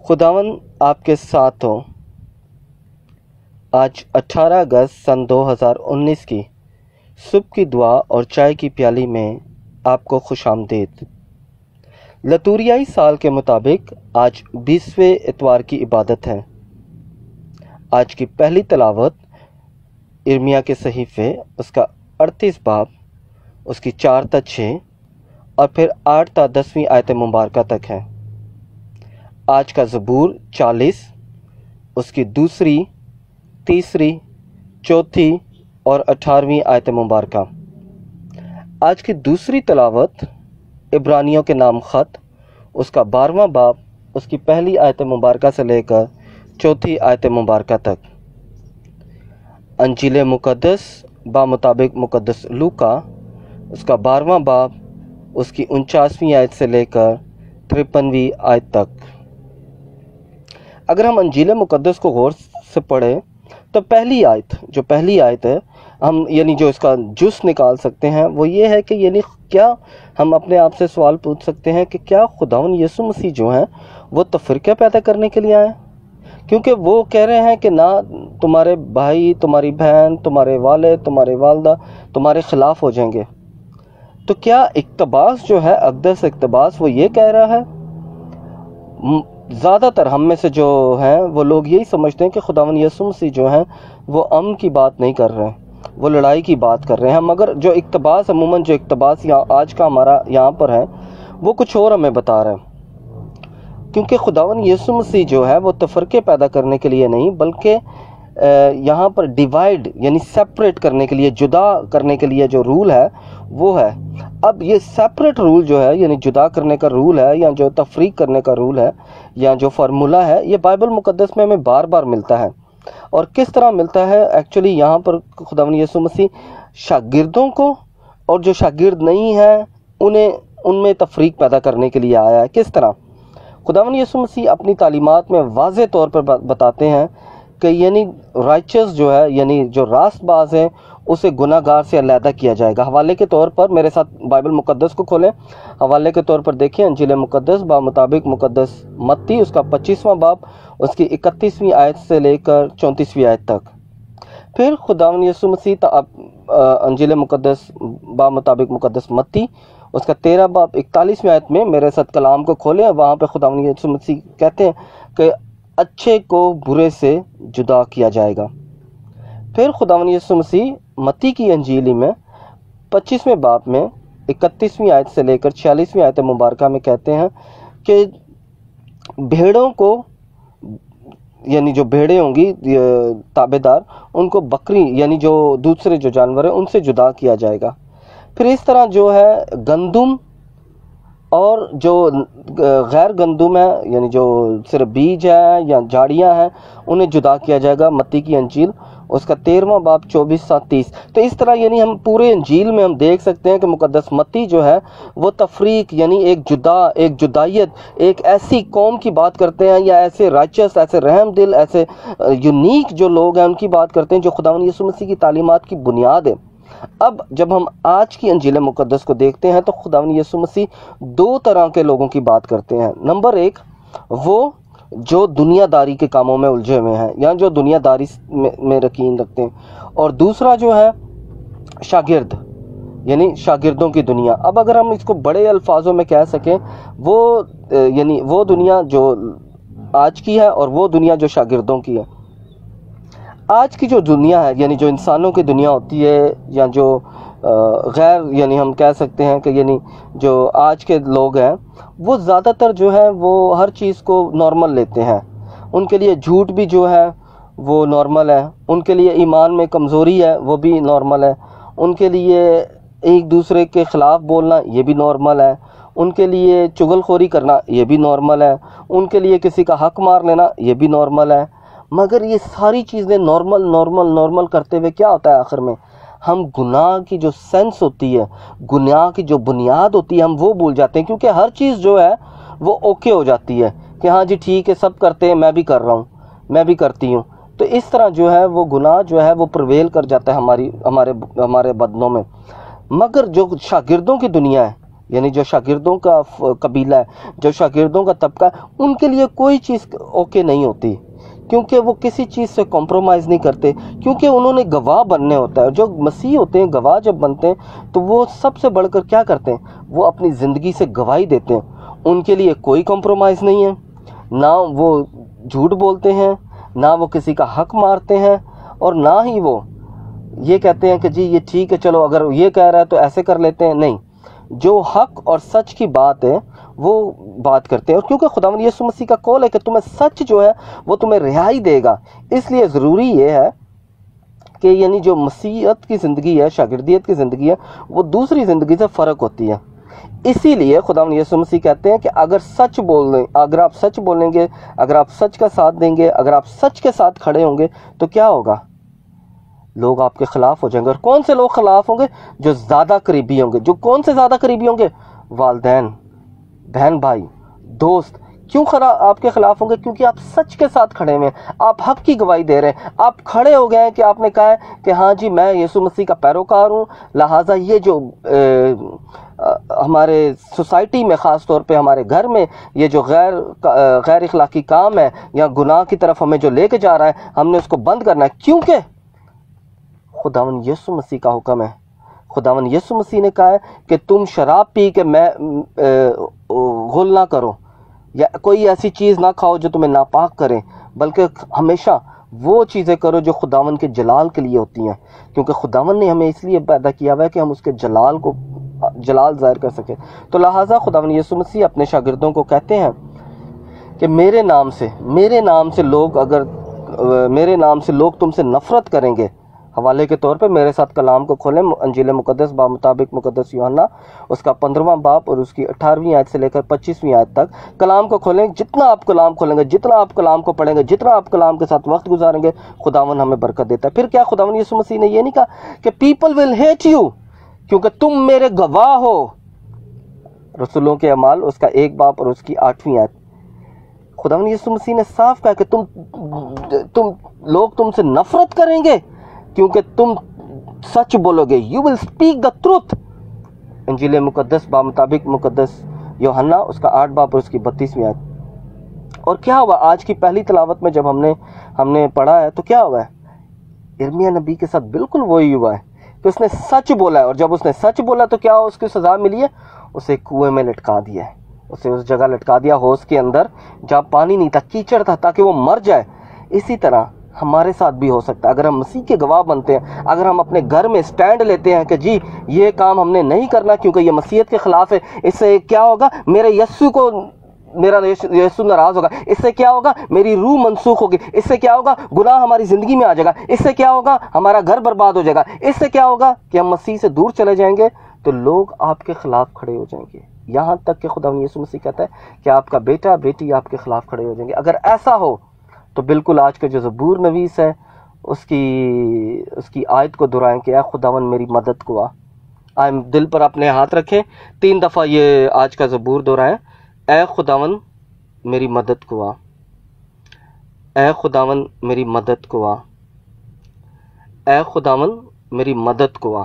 خداوند آپ کے ساتھ ہو۔ آج 18 اگست سن 2019 کی صبح کی دعا اور چائے کی پیالی میں آپ کو خوش آمدید۔ لتوریائی سال کے مطابق آج 20ویں اتوار کی عبادت ہے۔ آج کی پہلی تلاوت ارمیا کے صحیفے اس کا 38 باب اس کی 4 تا 6 اور پھر 8 تا 10ویں آیت مبارکہ تک ہے۔ آج کا زبور 40 اس کی 2، 3، 4 اور 18ویں آیت مبارکہ۔ آج کی دوسری تلاوت عبرانیوں کے نام خط اس کا 12واں باب اس کی پہلی آیت مبارکہ سے لے کر 4 آیت مبارکہ تک۔ انجیل مقدس بمطابق مقدس لوکا اس کا 12واں باب اس کی 49ویں آیت سے لے کر 53ویں آیت تک۔ اگر ہم انجیل مقدس کو غور سے پڑھیں تو پہلی آیت ہے ہم جو اس کا جز نکال سکتے ہیں وہ یہ ہے کہ کیا ہم اپنے آپ سے سوال پوچھ سکتے ہیں کہ کیا خداوند یسوع مسیح جو ہیں وہ تفرقہ پیدا کرنے کے لیے آئے؟ کیونکہ وہ کہہ رہے ہیں کہ نہ تمہارے بھائی، تمہاری بہن، تمہارے والد، تمہارے والدہ تمہارے خلاف ہو جائیں گے۔ تو کیا اقتباس جو ہے، اقدس اقتباس، وہ یہ کہہ رہا ہے؟ زیادہ تر ہم میں سے جو ہیں وہ لوگ یہی سمجھتے ہیں کہ خداوند یسوع مسیح جو ہیں وہ امن کی بات نہیں کر رہے ہیں، وہ لڑائی کی بات کر رہے ہیں۔ مگر جو اقتباس عموماً آج کا ہمارا یہاں پر ہے وہ کچھ اور ہمیں بتا رہے ہیں، کیونکہ خداوند یسوع مسیح جو ہے وہ تفرقے پیدا کرنے کے لیے نہیں بلکہ یہاں پر ڈیوائیڈ سیپریٹ کرنے کے لیے، جدا کرنے کے لیے جو رول ہے وہ ہے۔ اب یہ سیپریٹ رول جو ہے جدا کرنے کا رول ہے یا جو تفریق کرنے کا رول ہے یا جو فارمولہ ہے، یہ بائبل مقدس میں ہمیں بار بار ملتا ہے۔ اور کس طرح ملتا ہے؟ ایکچولی یہاں پر خداوند یسوع مسیح شاگردوں کو اور جو شاگرد نہیں ہیں ان میں تفریق پیدا کرنے کے لیے آیا ہے۔ کس طرح؟ خداوند یسوع مسیح اپنی تعلیمات میں واضح طور پر بتاتے ہیں کہ رائچس جو ہے جو راست باز ہے اسے گناہ گار سے علیحدہ کیا جائے گا۔ حوالے کے طور پر میرے ساتھ بائبل مقدس کو کھولیں، حوالے کے طور پر دیکھیں انجیل مقدس بمطابق مقدس متی اس کا 25واں باب اس کی 31ویں آیت سے لے کر 34ویں آیت تک۔ پھر خداوند یسوع مسیح انجیل مقدس بمطابق مقدس متی اس کا 13 باب 41ویں آیت میں میرے ساتھ کلام کو کھولیں، وہاں پہ خداوند یسوع مسیح کہتے ہیں کہ اچھے کو برے سے جدا کیا جائے گا۔ پھر خداوند یسوع مسیح متی کی انجیل میں 25ویں باب میں 31ویں آیت سے لے کر 46ویں آیت مبارکہ میں کہتے ہیں کہ بھیڑوں کو جو بھیڑیں ہوں گی تابع دار، ان کو بکری جو دوسرے جو جانور ہیں ان سے جدا کیا جائے گا۔ پھر اس طرح جو ہے گندم اور جو غیر گندم ہے جو صرف بیج ہے یا جھاڑیاں ہیں انہیں جدا کیا جائے گا۔ متی کی انجیل اس کا 13واں باب 24-30۔ تو اس طرح ہم پورے انجیل میں ہم دیکھ سکتے ہیں کہ مقدس متی جو ہے وہ تفریق ایک جدائیت، ایک ایسی قوم کی بات کرتے ہیں یا ایسے رائچس، ایسے رحم دل، ایسے یونیک جو لوگ ہیں ان کی بات کرتے ہیں جو خداوند یسوع مسیح کی تعلیمات کی بنیاد ہے۔ اب جب ہم آج کی انجیل مقدس کو دیکھتے ہیں تو خداوند یسوع مسیح 2 طرح کے لوگوں کی بات کرتے ہیں۔ نمبر 1 وہ جو دنیا داری کے کاموں میں الجھے ہوئے ہیں یا جو دنیا داری میں یقین رکھتے ہیں، اور دوسرا جو ہے شاگرد، شاگردوں کی دنیا۔ اب اگر ہم اس کو بڑے الفاظوں میں کہہ سکیں، وہ دنیا جو آج کی ہے اور وہ دنیا جو شاگردوں کی ہے۔ آج کی جو دنیا ہے جو انسانوں کی دنیا ہوتی ہے یا جو غیر ہم کہہ سکتے ہیں کہ جو آج کے لوگ ہیں وہ زیادہ تر جو ہے وہ ہر چیز کو نارمل لیتے ہیں۔ ان کے لیے جھوٹ بھی جو ہے وہ نارمل ہے، ان کے لیے ایمان میں کمزوری ہے وہ بھی نارمل ہے، ان کے لیے ایک دوسرے کے خلاف بولنا یہ بھی نارمل ہے، ان کے لیے چغل خوری کرنا یہ بھی نارمل ہے، ان کے لیے کسی کا حق مار لینا یہ بھی نارمل ہے۔ مگر یہ ساری چیزیں نارمل کرتے ہوئے کیا ہوتا ہے آخر میں؟ ہم گناہ کی جو سینس ہوتی ہے، گناہ کی جو بنیاد ہوتی ہے ہم وہ بھول جاتے ہیں، کیونکہ ہر چیز جو ہے وہ اوکے ہو جاتی ہے کہ ہاں جی ٹھیک ہے، سب کرتے ہیں، میں بھی کر رہا ہوں، میں بھی کرتی ہوں۔ تو اس طرح جو ہے وہ گناہ جو ہے وہ پرویل کر جاتا ہے ہمارے بدنوں میں۔ مگر جو شاگردوں کی دنیا ہے یعنی جو شاگردوں کا قبیلہ ہے، جو شاگردوں کا طبقہ ہے، ان کے لیے کوئی چیز اوکے نہیں ہوتی، کیونکہ وہ کسی چیز سے کمپرومائز نہیں کرتے، کیونکہ انہوں نے گواہ بننے ہوتا ہے۔ جو مسیح ہوتے ہیں، گواہ جب بنتے ہیں تو وہ سب سے بڑھ کر کیا کرتے ہیں؟ وہ اپنی زندگی سے گواہی دیتے ہیں۔ ان کے لیے کوئی کمپرومائز نہیں ہے، نہ وہ جھوٹ بولتے ہیں، نہ وہ کسی کا حق مارتے ہیں، اور نہ ہی وہ یہ کہتے ہیں کہ جی یہ ٹھیک ہے، چلو اگر یہ کہہ رہا ہے تو ایسے کر لیتے ہیں۔ نہیں، جو حق اور سچ کی بات ہے وہ بات کرتے ہیں، اور کیونکہ خداوند یسوع مسیح کا قول ہے کہ تمہیں سچ جو ہے وہ تمہیں رہائی دے گا، اس لیے ضروری یہ ہے کہ یعنی جو مسیحیت کی زندگی ہے، شاگردیت کی زندگی ہے، وہ دوسری زندگی سے فرق ہوتی ہے۔ اسی لیے خداوند یسوع مسیح کہتے ہیں کہ اگر سچ بولیں، اگر آپ سچ بولیں گے، اگر آپ سچ کا ساتھ دیں گے، اگر آپ سچ کے ساتھ کھڑے ہوں گے تو کیا ہوگا؟ لوگ آپ کے خلاف ہو جائیں گے۔ اور کون سے لوگ خلاف ہوں گے؟ جو زیادہ قریبی ہوں گے۔ جو کون سے زیادہ قریبی ہوں گے؟ والدین، بہن بھائی، دوست۔ کیوں آپ کے خلاف ہوں گے؟ کیونکہ آپ سچ کے ساتھ کھڑے ہوئے ہیں، آپ حق کی گواہی دے رہے ہیں، آپ کھڑے ہو گئے ہیں کہ آپ نے کہا ہے کہ ہاں جی میں یسوع مسیح کا پیروکار ہوں، لہٰذا یہ جو ہمارے سوسائٹی میں، خاص طور پہ ہمارے گھر میں یہ جو غیر اخلاقی کام ہے یا گناہ کی طرف ہمیں جو لے کے جا رہا ہے، ہم نے اس کو بند کرنا ہے، کیونکہ خداوند یسوع مسیح کا حکم ہے۔ خداوند یسوع مسیح نے کہا ہے کہ تم شراب پی کے میں غل نہ کرو، یا کوئی ایسی چیز نہ کھاؤ جو تمہیں ناپاک کرے، بلکہ ہمیشہ وہ چیزیں کرو جو خداوند کے جلال کے لیے ہوتی ہیں، کیونکہ خداوند نے ہمیں اس لیے پیدا کیا ہوا ہے کہ ہم اس کے جلال ظاہر کر سکیں۔ تو لہٰذا خداوند یسوع مسیح اپنے شاگردوں کو کہتے ہیں کہ میرے نام سے لوگ تم سے نفرت کریں گے۔ حوالے کے طور پہ میرے ساتھ کلام کو کھولیں، انجیل مقدس باب مطابق مقدس یوحنا اس کا 15واں باب اور اس کی 18ویں آیت سے لے کر 25ویں آیت تک کلام کو کھولیں۔ جتنا آپ کلام کھولیں گے، جتنا آپ کلام کو پڑھیں گے، جتنا آپ کلام کے ساتھ وقت گزاریں گے، خداوند ہمیں برکت دیتا ہے۔ پھر کیا خداوند یسوع مسیح نے یہ نہیں کہا کہ پیپل ول ہیٹ یو کیونکہ تم میرے گواہ ہو؟ رسولوں کے اعمال اس کا 1 باب اور اس کی 8ویں آیت۔ خداوند یسوع مسیح نے صاف کہا کہ لوگ تم سے نفرت کریں گے کیونکہ تم سچ بولو گے، you will speak the truth. انجیل مقدس با مطابق مقدس یوحنا اس کا 8 باب اور اس کی 32ویں آیت۔ اور کیا ہوا آج کی پہلی تلاوت میں جب ہم نے پڑھا ہے تو کیا ہوا ہے؟ ارمیا نبی کے ساتھ بالکل وہی ہوا ہے کہ اس نے سچ بولا ہے، اور جب اس نے سچ بولا تو کیا اس کی سزا ملی ہے؟ اسے کنویں میں لٹکا دیا ہے، اسے اس جگہ لٹکا دیا ہوس کے اندر جہاں پانی نہیں تھا، کیچڑ تھا، تاکہ وہ مر جائے۔ اسی طرح ہمارے ساتھ بھی ہو سکتا ہے اگر ہم مسیح کے گواہ بنتے ہیں، اگر ہم اپنے گھر میں سٹینڈ لیتے ہیں کہ جی یہ کام ہم نے نہیں کرنا کیونکہ یہ مسیحیت کے خلاف ہے، اس سے کیا ہوگا؟ میرا یسوع ناراض ہوگا، اس سے کیا ہوگا؟ میری روح منسوخ ہوگی، اس سے کیا ہوگا؟ گناہ ہماری زندگی میں آ جائے گا، اس سے کیا ہوگا؟ ہمارا گھر برباد ہو جائے گا، اس سے کیا ہوگا کہ ہم مسیح سے دور چلے جائیں گے، تو لوگ آپ کے خلاف کھڑے ہو جائیں گے، یہاں تک کہ خداوند یسوع مسیح کہتا ہے کہ آپ کا بیٹا بیٹی آپ کے خلاف کھڑے ہو جائیں گے۔ اگر ایسا ہو تو بالکل آج کا جو زبور نویس ہے اس کی آیت کو دہرائیں کہ اے خداوند میری مدد کو آ۔ دل پر اپنے ہاتھ رکھیں، 3 دفعہ یہ آج کا زبور دہرائیں، اے خداوند میری مدد کو آ، اے خداوند میری مدد کو آ، اے خداوند میری مدد کو آ۔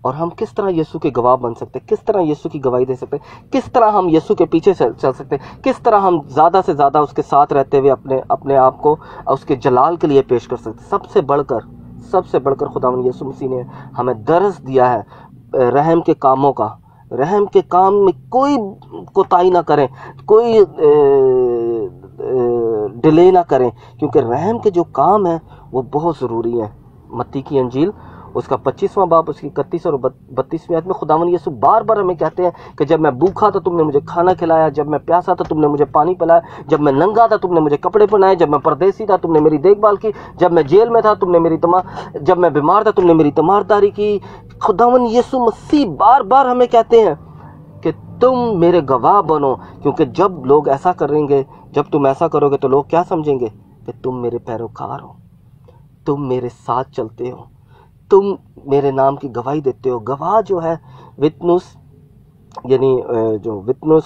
اور ہم کس طرح یسوع کے گواہ بن سکتے ہیں؟ کس طرح یسوع کی گواہی دے سکتے ہیں؟ کس طرح ہم یسوع کے پیچھے چل سکتے ہیں؟ کس طرح ہم زیادہ سے زیادہ اس کے ساتھ رہتے ہوئے اپنے آپ کو اس کے جلال کے لیے پیش کر سکتے ہیں؟ سب سے بڑھ کر خداوند یسوع مسیح نے ہمیں درس دیا ہے رحم کے کاموں کا۔ رحم کے کام میں کوئی کوتاہی نہ کریں، کوئی ڈیلے نہ کریں، کیونکہ رحم کے جو کام ہیں وہ بہت ضروری ہیں۔ متی کی انجیل اس کا 25واں باب اس کی 31 اور 32ویں آیت میں خداوند یسوع بار بار ہمیں کہتے ہیں کہ جب میں بھوکا تھا تم نے مجھے کھانا کھلایا، جب میں پیاسا تھا تم نے مجھے پانی پلایا، جب میں ننگا تھا تم نے مجھے کپڑے پہنائے، جب میں پردیسی تھا تم نے میری دیکھ بھال کی، جب میں جیل میں تھا تم نے جب میں بیمار تھا تم نے میری تیمارداری کی۔ خداوند یسوع مسیح بار بار ہمیں کہتے ہیں کہ تم میرے گواہ بنو، کیونکہ جب لوگ ایسا کریں گے، جب تم ایسا کرو گے تو لوگ کیا سمجھیں گے؟ کہ تم میرے پیروکار ہو، تم میرے ساتھ چلتے ہو، تم میرے نام کی گواہی دیتے ہو۔ گواہ جو ہے وٹنس، یعنی جو وٹنس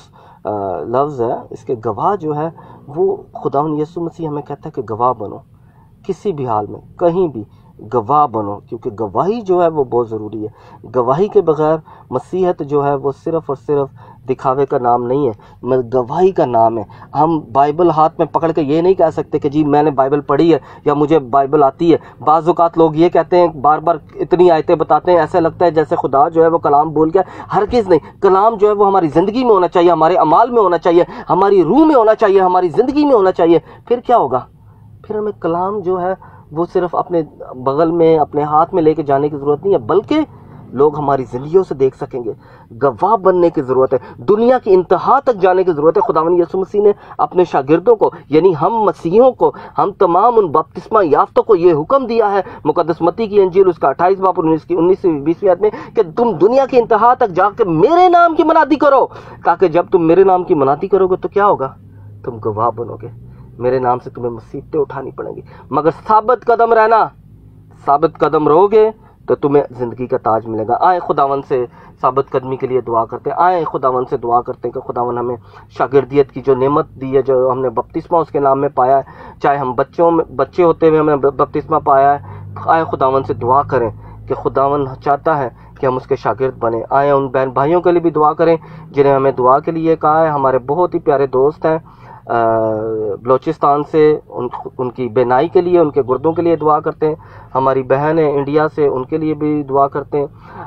لفظ ہے، اس کے گواہ جو ہے وہ خداوند یسوع مسیح ہمیں کہتا ہے کہ گواہ بنو، کسی بھی حال میں، کہیں بھی، گواہ بنو، کیونکہ گواہی جو ہے وہ بہت ضروری ہے. گواہی کے بغیر مسیحیت جو ہے وہ صرف اور صرف دکھاوے کا نام نہیں ہے، گواہی کا نام ہے. ہم بائبل ہاتھ میں پکڑ کے یہ نہیں کہہ سکتے کہ جی میں نے بائبل پڑھی ہے یا مجھے بائبل آتی ہے. بعض اوقات لوگ یہ کہتے ہیں، بار بار اتنی آیتیں بتاتے ہیں، ایسا لگتا ہے جیسے خدا جو ہے وہ کلام بول گیا. ہرگز نہیں. کلام جو ہے وہ ہماری زندگی میں ہونا چاہیے، ہمارے اعمال میں ہونا چاہیے، ہماری روح میں ہونا چاہیے، ہماری زندگی میں ہونا چاہیے. پھر کیا ہوگا؟ پھر ہمیں کلام جو ہے وہ صرف اپنے بغل میں اپنے ہاتھ میں لے کے جانے کی ضرورت نہیں ہے، بلکہ لوگ ہماری زندگیوں سے دیکھ سکیں گے. گواہ بننے کی ضرورت ہے، دنیا کی انتہا تک جانے کی ضرورت ہے. خداوند یسوع مسیح نے اپنے شاگردوں کو، یعنی ہم مسیحیوں کو، ہم تمام ان بپتسمہ یافتوں کو یہ حکم دیا ہے، مقدس متی کی انجیل اس کا 28 باب 19 سے 20 آیت میں، کہ تم دنیا کی انتہا تک جا کے میرے نام کی منادی کرو، تاکہ جب تم میرے نام کی منادی کرو گے تو کیا ہوگا؟ تم گواہ بنو گے. میرے نام سے تمہیں مصیبتیں اٹھانی پڑیں گی، مگر ثابت قدم رہنا. ثابت قدم رہو گے تو تمہیں زندگی کا تاج ملے گا. آئیں خداوند سے ثابت قدمی کے لیے دعا کرتے ہیں. آئیں خداوند سے دعا کرتے ہیں کہ خداوند ہمیں شاگردیت کی جو نعمت دی ہے، جو ہم نے بپتسمہ اس کے نام میں پایا ہے، چاہے ہم بچے ہوتے ہوئے ہم نے بپتسمہ پایا ہے. آئیں خداوند سے دعا کریں کہ خداوند چاہتا ہے کہ ہم اس کے شاگرد بنیں. آئیں ان بہن بھائیوں کے لیے بھی دعا کریں جنہیں ہمیں دعا کے لیے کہا ہے. ہمارے بہت ہی پیارے دوست ہیں بلوچستان سے، ان کی بینائی کے لیے، ان کے گردوں کے لیے دعا کرتے ہیں. ہماری بہن ہیں انڈیا سے، ان کے لیے بھی دعا کرتے ہیں.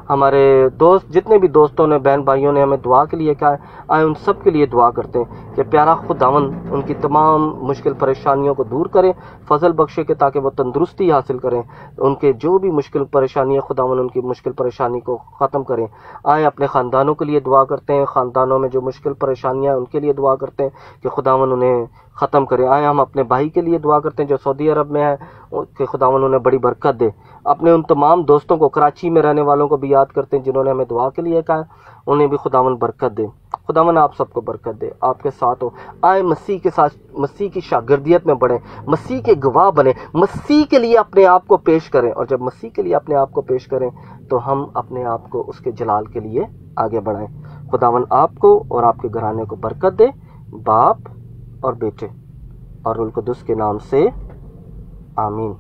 ہمارے دوست، جتنے بھی دوستوں نے، بہن بھائیوں نے ہمیں دعا کے لیے کہا ہے، آئے ان سب کے لیے دعا کرتے ہیں کہ پیارا خداوند ان کی تمام مشکل پریشانیوں کو دور کرے، فضل بخشے کہ تاکہ وہ تندرستی حاصل کریں. ان کے جو بھی مشکل پریشانی ہے خداوند ان کی مشکل پریشانی کو ختم کریں. آئے اپنے خاندانوں کے لیے دعا کرتے ہیں، خاندانوں میں جو مشکل پریشانیاں ہیں ان کے لیے دعا کرتے ہیں کہ خداوند انہیں ختم کرے. آئے ہم اپنے بھائی کے لیے دعا کرتے ہیں جو سعودی عرب میں ہے کہ خداوند انہیں بڑی برکت دے. اپنے ان تمام دوستوں کو، کراچی میں رہنے والوں کو بھی یاد کرتے ہیں جنہوں نے ہمیں دعا کے لیے کہا ہے، انہیں بھی خداوند برکت دے. خداوند آپ سب کو برکت دے، آپ کے ساتھ ہو. آئے مسیح کے ساتھ، مسیح کی شاگردیت میں بڑھیں، مسیح کے گواہ بنیں، مسیح کے لیے اپنے آپ کو پیش کریں. اور جب مسیح کے لیے اپنے آپ کو پیش کریں تو ہم اپنے آپ کو اس کے جلال کے لیے آگے بڑھائیں. خداوند آپ کو اور آپ کے گھرانے کو برکت دے، باپ اور بیٹے اور روح القدس کے نام سے آمین.